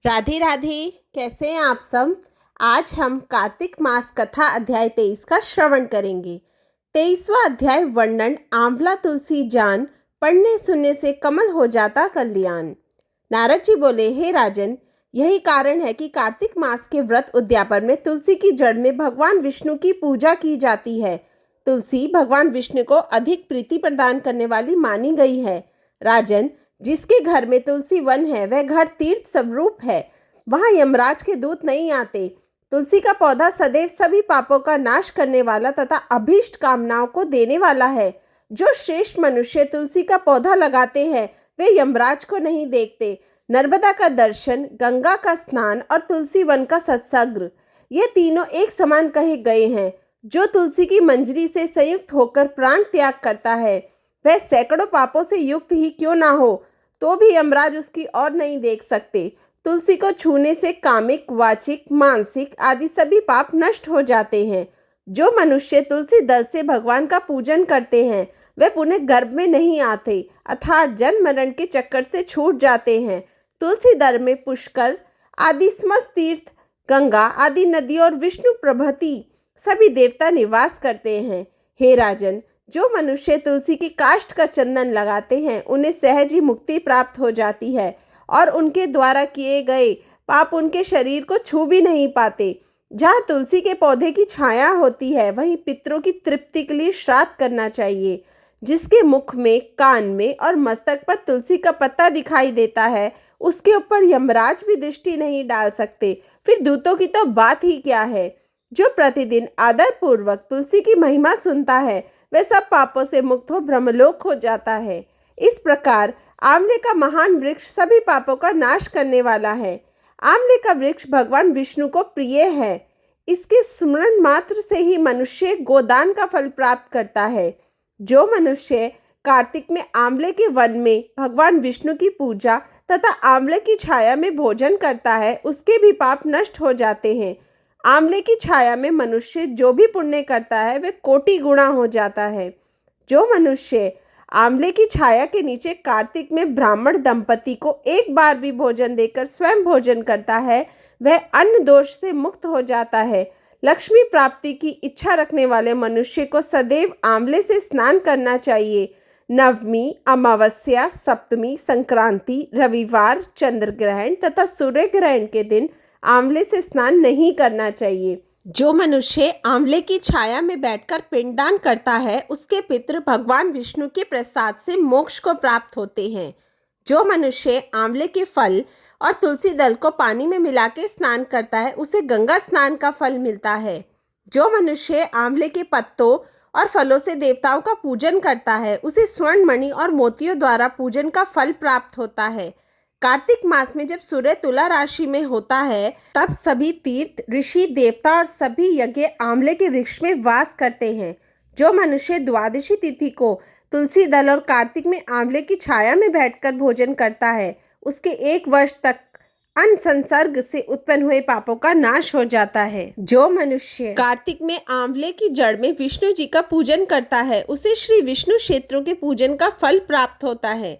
राधे राधे। कैसे हैं आप सब। आज हम कार्तिक मास कथा अध्याय 23 का श्रवण करेंगे। 23वां अध्याय वर्णन आंवला तुलसी जान, पढ़ने सुनने से कमल हो जाता कल्याण। नारद जी बोले, हे राजन, यही कारण है कि कार्तिक मास के व्रत उद्यापन में तुलसी की जड़ में भगवान विष्णु की पूजा की जाती है। तुलसी भगवान विष्णु को अधिक प्रीति प्रदान करने वाली मानी गई है। राजन, जिसके घर में तुलसी वन है वह घर तीर्थ स्वरूप है, वहां यमराज के दूत नहीं आते। तुलसी का पौधा सदैव सभी पापों का नाश करने वाला तथा अभीष्ट कामनाओं को देने वाला है। जो श्रेष्ठ मनुष्य तुलसी का पौधा लगाते हैं वे यमराज को नहीं देखते। नर्मदा का दर्शन, गंगा का स्नान और तुलसी वन का सत्संग, ये तीनों एक समान कहे गए हैं। जो तुलसी की मंजरी से संयुक्त होकर प्राण त्याग करता है वह सैकड़ों पापों से युक्त ही क्यों ना हो तो भी यमराज उसकी ओर नहीं देख सकते। तुलसी को छूने से कामिक, वाचिक, मानसिक आदि सभी पाप नष्ट हो जाते हैं। जो मनुष्य तुलसी दल से भगवान का पूजन करते हैं वे पुनः गर्भ में नहीं आते, अर्थात जन्म मरण के चक्कर से छूट जाते हैं। तुलसी दल में पुष्कर आदि समस्त तीर्थ, गंगा आदि नदी और विष्णु प्रभृति सभी देवता निवास करते हैं। हे राजन, जो मनुष्य तुलसी की काष्ठ का चंदन लगाते हैं उन्हें सहज ही मुक्ति प्राप्त हो जाती है और उनके द्वारा किए गए पाप उनके शरीर को छू भी नहीं पाते। जहाँ तुलसी के पौधे की छाया होती है वहीं पितरों की तृप्ति के लिए श्राद्ध करना चाहिए। जिसके मुख में, कान में और मस्तक पर तुलसी का पत्ता दिखाई देता है उसके ऊपर यमराज भी दृष्टि नहीं डाल सकते, फिर दूतों की तो बात ही क्या है। जो प्रतिदिन आदर पूर्वक तुलसी की महिमा सुनता है वह सब पापों से मुक्त हो ब्रह्मलोक हो जाता है। इस प्रकार आंवले का महान वृक्ष सभी पापों का नाश करने वाला है। आंवले का वृक्ष भगवान विष्णु को प्रिय है। इसके स्मरण मात्र से ही मनुष्य गोदान का फल प्राप्त करता है। जो मनुष्य कार्तिक में आंवले के वन में भगवान विष्णु की पूजा तथा आंवले की छाया में भोजन करता है उसके भी पाप नष्ट हो जाते हैं। आंवले की छाया में मनुष्य जो भी पुण्य करता है वह कोटि गुणा हो जाता है। जो मनुष्य आंवले की छाया के नीचे कार्तिक में ब्राह्मण दंपति को एक बार भी भोजन देकर स्वयं भोजन करता है वह अन्न दोष से मुक्त हो जाता है। लक्ष्मी प्राप्ति की इच्छा रखने वाले मनुष्य को सदैव आंवले से स्नान करना चाहिए। नवमी, अमावस्या, सप्तमी, संक्रांति, रविवार, चंद्र ग्रहण तथा सूर्य ग्रहण के दिन आंवले से स्नान नहीं करना चाहिए। जो मनुष्य आंवले की छाया में बैठकर पिंडदान करता है उसके पितृ भगवान विष्णु के प्रसाद से मोक्ष को प्राप्त होते हैं। जो मनुष्य आंवले के फल और तुलसी दल को पानी में मिला के स्नान करता है उसे गंगा स्नान का फल मिलता है। जो मनुष्य आंवले के पत्तों और फलों से देवताओं का पूजन करता है उसे स्वर्ण मणि और मोतियों द्वारा पूजन का फल प्राप्त होता है। कार्तिक मास में जब सूर्य तुला राशि में होता है तब सभी तीर्थ, ऋषि, देवता और सभी यज्ञ आंवले के वृक्ष में वास करते हैं। जो मनुष्य द्वादशी तिथि को तुलसी दल और कार्तिक में आंवले की छाया में बैठकर भोजन करता है उसके 1 वर्ष तक अन्न संसर्ग से उत्पन्न हुए पापों का नाश हो जाता है। जो मनुष्य कार्तिक में आंवले की जड़ में विष्णु जी का पूजन करता है उसे श्री विष्णु क्षेत्रों के पूजन का फल प्राप्त होता है।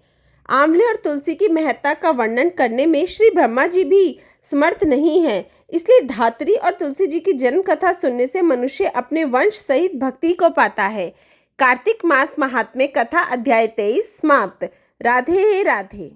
आंवले और तुलसी की महत्ता का वर्णन करने में श्री ब्रह्मा जी भी समर्थ नहीं है, इसलिए धात्री और तुलसी जी की जन्म कथा सुनने से मनुष्य अपने वंश सहित भक्ति को पाता है। कार्तिक मास महात्म्य कथा अध्याय 23 समाप्त। राधे राधे।